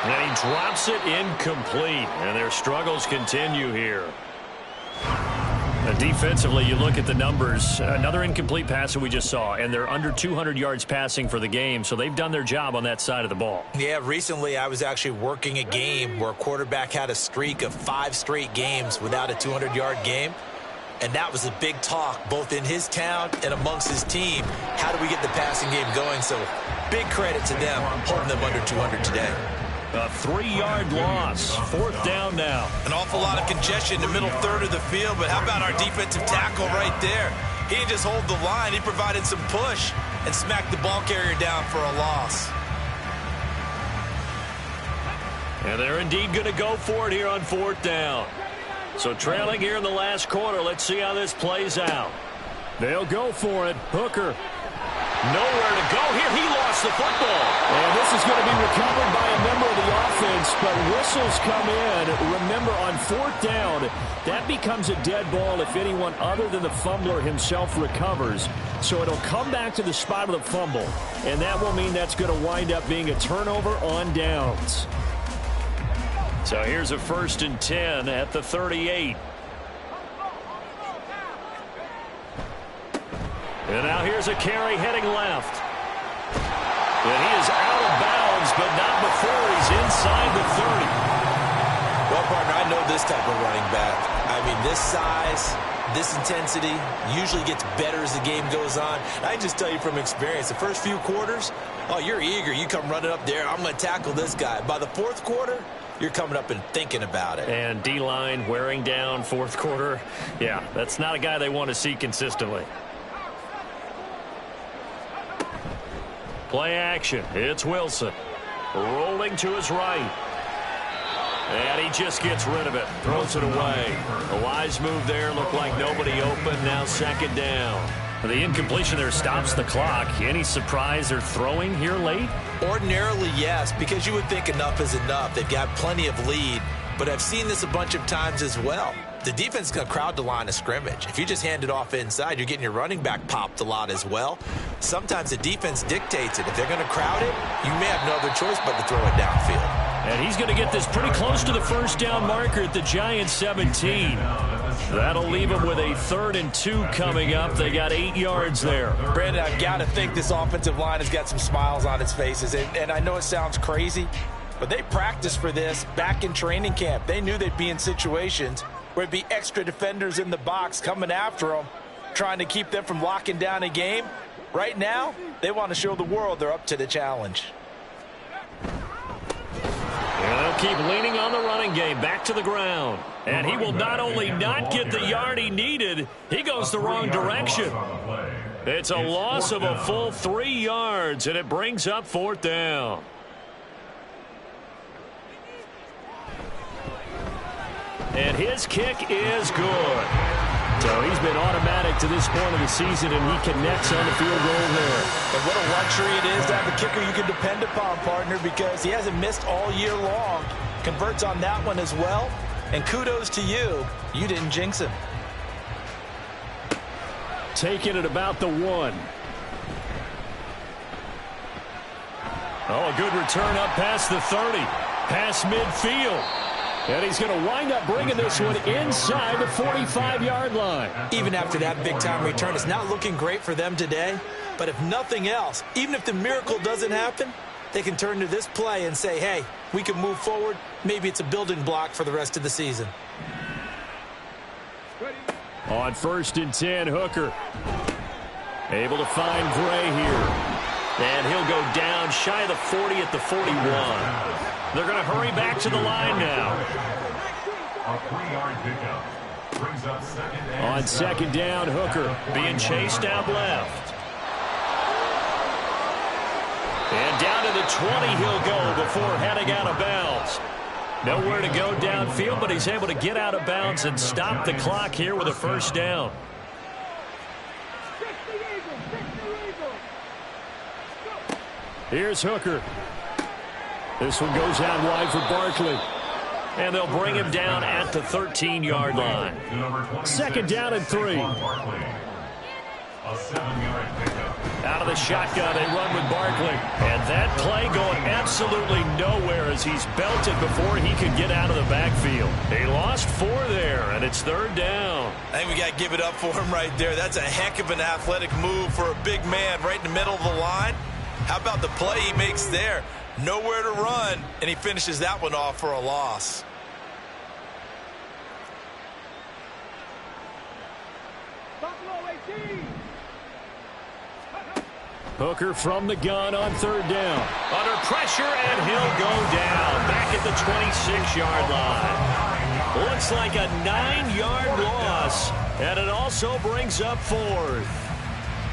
And he drops it incomplete, and their struggles continue here. Defensively, you look at the numbers. Another incomplete pass that we just saw, and they're under 200 yards passing for the game, so they've done their job on that side of the ball. Yeah, recently I was actually working a game where a quarterback had a streak of 5 straight games without a 200-yard game, and that was a big talk both in his town and amongst his team. How do we get the passing game going? So big credit to them holding them under 200 today. A 3-yard loss. 4th down now. An awful lot of congestion in the middle third of the field, but how about our defensive tackle right there? He didn't just hold the line. He provided some push and smacked the ball carrier down for a loss. And they're indeed going to go for it here on 4th down. So trailing here in the last quarter. Let's see how this plays out. They'll go for it. Hooker. Nowhere to go here. He lost the football. And this is going to be recovered by a member of the offense, but whistles come in. Remember, on 4th down, that becomes a dead ball if anyone other than the fumbler himself recovers. So it'll come back to the spot of the fumble, and that will mean that's going to wind up being a turnover on downs. So here's a 1st and 10 at the 38. And now here's a carry heading left. And he is out of bounds, but not before he's inside the 30. Well, partner, I know this type of running back. I mean, this size, this intensity usually gets better as the game goes on. I can just tell you from experience, the first few quarters, oh, you're eager. You come running up there, I'm going to tackle this guy. By the fourth quarter, you're coming up and thinking about it. And D-line wearing down fourth quarter. Yeah, that's not a guy they want to see consistently. Play action. It's Wilson. Rolling to his right. And he just gets rid of it. Throws it away. A wise move there. Looked like nobody open. Now second down. The incompletion there stops the clock. Any surprise they're throwing here late? Ordinarily, yes, because you would think enough is enough. They've got plenty of lead, but I've seen this a bunch of times as well. The defense is going to crowd the line of scrimmage. If you just hand it off inside, you're getting your running back popped a lot as well. Sometimes the defense dictates it. If they're going to crowd it, you may have no other choice but to throw it downfield. And he's going to get this pretty close to the first down marker at the Giants 17. That'll leave them with a 3rd and 2 coming up. They got 8 yards there. Brandon, I've got to think this offensive line has got some smiles on its faces. And I know it sounds crazy, but they practiced for this back in training camp. They knew they'd be in situations where it'd be extra defenders in the box coming after them, trying to keep them from locking down a game. Right now, they want to show the world they're up to the challenge. And they'll keep leaning on the running game. Back to the ground. And he will not only not get the yard he needed, he goes the wrong direction. It's a loss of a full 3 yards, and it brings up 4th down. And his kick is good. So he's been automatic to this point of the season, and he connects on the field goal there. And what a luxury it is to have a kicker you can depend upon, partner, because he hasn't missed all year long. Converts on that one as well. And kudos to you. You didn't jinx him. Taking it about the 1. Oh, a good return up past the 30. Past midfield. And he's going to wind up bringing this one inside the 45-yard line. Even after that big-time return, it's not looking great for them today. But if nothing else, even if the miracle doesn't happen, they can turn to this play and say, hey, we can move forward. Maybe it's a building block for the rest of the season. On 1st and 10, Hooker. Able to find Gray here. And he'll go down shy of the 40 at the 41. They're going to hurry back to the line now. A 3-yard pickup brings up second and On second down, Hooker being chased out left. And down to the 20 he'll go before heading out of bounds. Nowhere to go downfield, but he's able to get out of bounds and stop the clock here with a 1st down. Here's Hooker. This one goes out wide for Barkley. And they'll bring him down at the 13-yard line. 2nd down and 3. a 7-yard pickup. Out of the shotgun, they run with Barkley. And that play going absolutely nowhere as he's belted before he could get out of the backfield. They lost 4 there, and it's 3rd down. I think we got to give it up for him right there. That's a heck of an athletic move for a big man right in the middle of the line. How about the play he makes there? Nowhere to run, and he finishes that one off for a loss. Hooker from the gun on 3rd down. Under pressure, and he'll go down. Back at the 26-yard line. Looks like a 9-yard loss, and it also brings up 4th.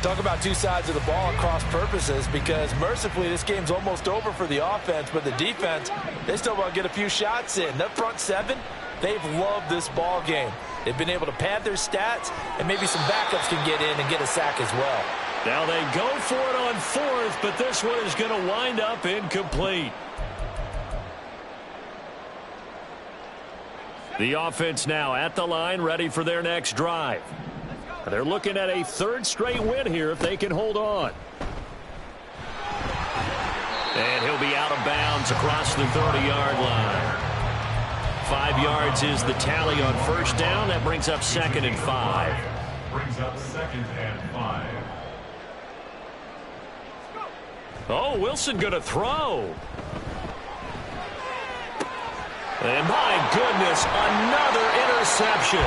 Talk about two sides of the ball at cross purposes, because mercifully this game's almost over for the offense, but the defense, they still want to get a few shots in. That front 7, they've loved this ball game. They've been able to pad their stats, and maybe some backups can get in and get a sack as well. Now they go for it on 4th, but this one is going to wind up incomplete. The offense now at the line, ready for their next drive. They're looking at a 3rd straight win here if they can hold on. And he'll be out of bounds across the 30-yard line. 5 yards is the tally on 1st down. That brings up 2nd and 5. Brings up 2nd and 5. Oh, Wilson going to throw. And my goodness, another interception.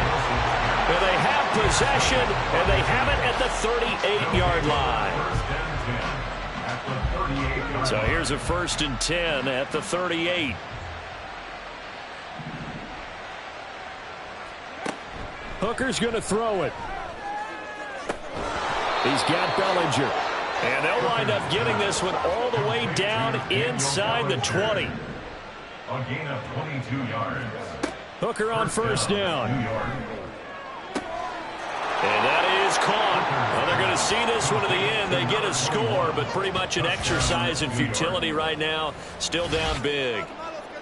And they have possession, and they have it at the 38-yard line. So here's a 1st and 10 at the 38. Hooker's going to throw it. He's got Bellinger. And they'll wind up getting this one all the way down inside the 20. A gain of 22 yards. Hooker on 1st down. And that is caught. Well, they're going to see this one to the end. They get a score, but pretty much an exercise in futility right now. Still down big.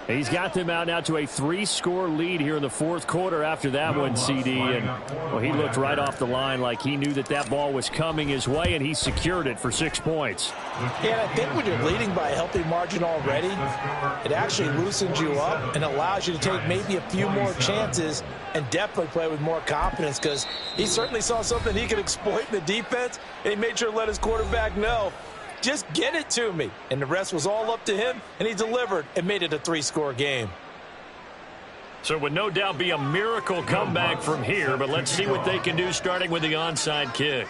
He's got them out now to a 3-score lead here in the 4th quarter after that one, CD. And, well, he looked right off the line like he knew that that ball was coming his way, and he secured it for 6 points. Yeah, I think when you're leading by a healthy margin already, it actually loosens you up and allows you to take maybe a few more chances and definitely play with more confidence, because he certainly saw something he could exploit in the defense, and he made sure to let his quarterback know, just get it to me. And the rest was all up to him, and he delivered and made it a 3-score game. So it would no doubt be a miracle comeback from here, but let's see what they can do starting with the onside kick.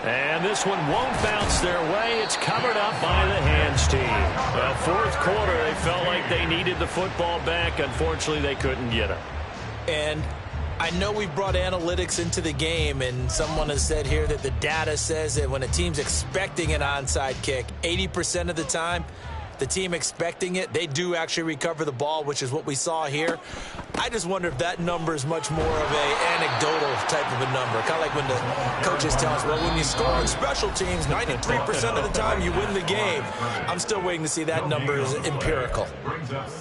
And this one won't bounce their way. It's covered up by the hands team. Well, 4th quarter, they felt like they needed the football back. Unfortunately, they couldn't get it. And I know we brought analytics into the game, and someone has said here that the data says that when a team's expecting an onside kick, 80% of the time, the team expecting it, they do actually recover the ball, which is what we saw here. I just wonder if that number is much more of a anecdotal type of a number. Kind of like when the coaches tell us, well, when you score on special teams, 93% of the time you win the game. I'm still waiting to see that number is empirical.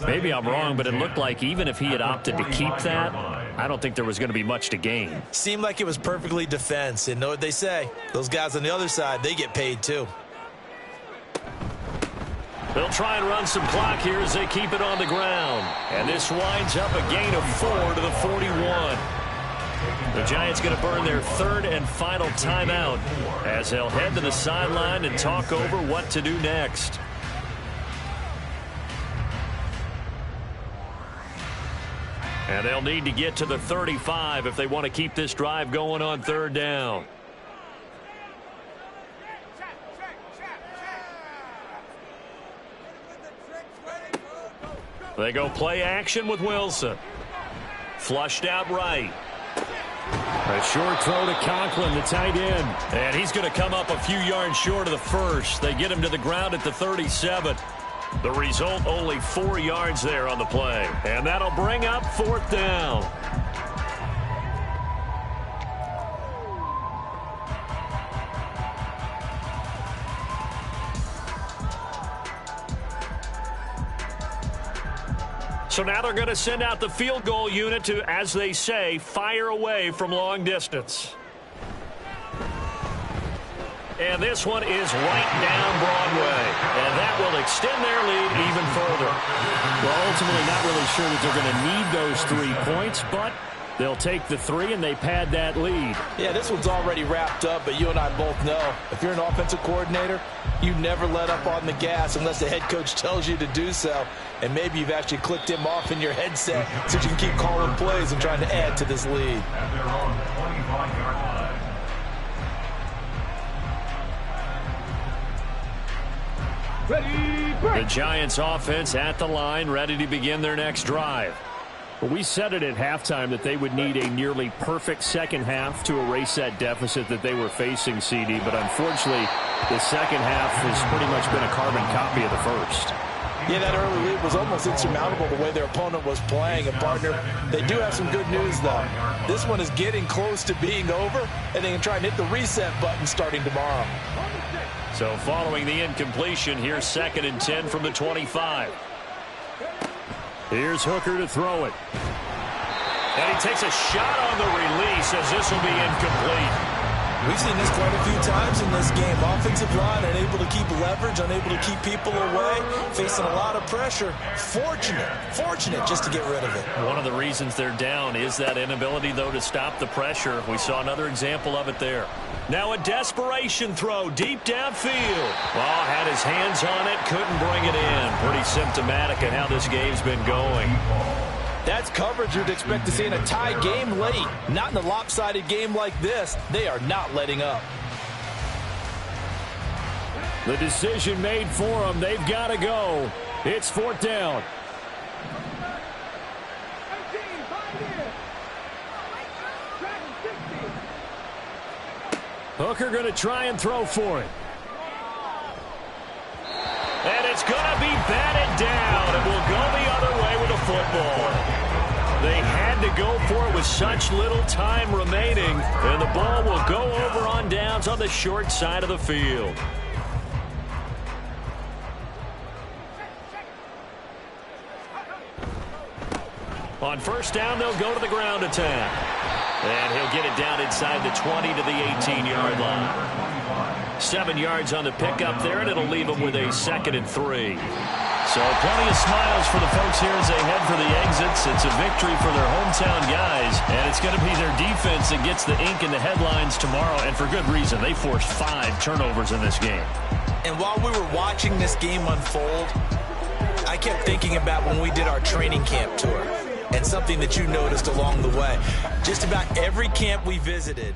Maybe I'm wrong, but it looked like even if he had opted to keep that, I don't think there was going to be much to gain. Seemed like it was perfectly defense. And know what they say? Those guys on the other side, they get paid too. They'll try and run some clock here as they keep it on the ground. And this winds up a gain of 4 to the 41. The Giants going to burn their 3rd and final timeout as they'll head to the sideline and talk over what to do next. And they'll need to get to the 35 if they want to keep this drive going on 3rd down. They go play action with Wilson. Flushed out right. A short throw to Conklin, the tight end. And he's going to come up a few yards short of the first. They get him to the ground at the 37. The result, only 4 yards there on the play. And that'll bring up 4th down. So now they're going to send out the field goal unit to, as they say, fire away from long distance. And this one is right down Broadway. And that will extend their lead even further. Well, ultimately not really sure that they're going to need those 3 points, but they'll take the 3 and they pad that lead. Yeah, this one's already wrapped up, but you and I both know if you're an offensive coordinator, you never let up on the gas unless the head coach tells you to do so. And maybe you've actually clicked him off in your headset so you can keep calling plays and trying to add to this lead. At their own 25-yard line. The Giants offense at the line, ready to begin their next drive. Well, we said it at halftime that they would need a nearly perfect second half to erase that deficit that they were facing, CD. But unfortunately, the second half has pretty much been a carbon copy of the first. Yeah, that early lead was almost insurmountable the way their opponent was playing. And, partner, they do have some good news, though. This one is getting close to being over, and they can try and hit the reset button starting tomorrow. So following the incompletion, here's 2nd and 10 from the 25. Here's Hooker to throw it. And he takes a shot on the release as this will be incomplete. We've seen this quite a few times in this game. Offensive line unable to keep leverage, unable to keep people away, facing a lot of pressure. Fortunate just to get rid of it. One of the reasons they're down is that inability, though, to stop the pressure. We saw another example of it there. Now a desperation throw deep downfield. Oh, had his hands on it, couldn't bring it in. Pretty symptomatic of how this game's been going. That's coverage you'd expect to see in a tie game late. Not in a lopsided game like this. They are not letting up. The decision made for them. They've got to go. It's 4th down. Hooker going to try and throw for it. And it's going to be batted down. And will go the other way with the football. They had to go for it with such little time remaining. And the ball will go over on downs on the short side of the field. On 1st down, they'll go to the ground attack. And he'll get it down inside the 20 to the 18-yard line. 7 yards on the pickup there, and it'll leave them with a 2nd and 3. So plenty of smiles for the folks here as they head for the exits. It's a victory for their hometown guys, and it's going to be their defense that gets the ink in the headlines tomorrow, and for good reason. They forced 5 turnovers in this game. And while we were watching this game unfold, I kept thinking about when we did our training camp tour. And something that you noticed along the way. Just about every camp we visited,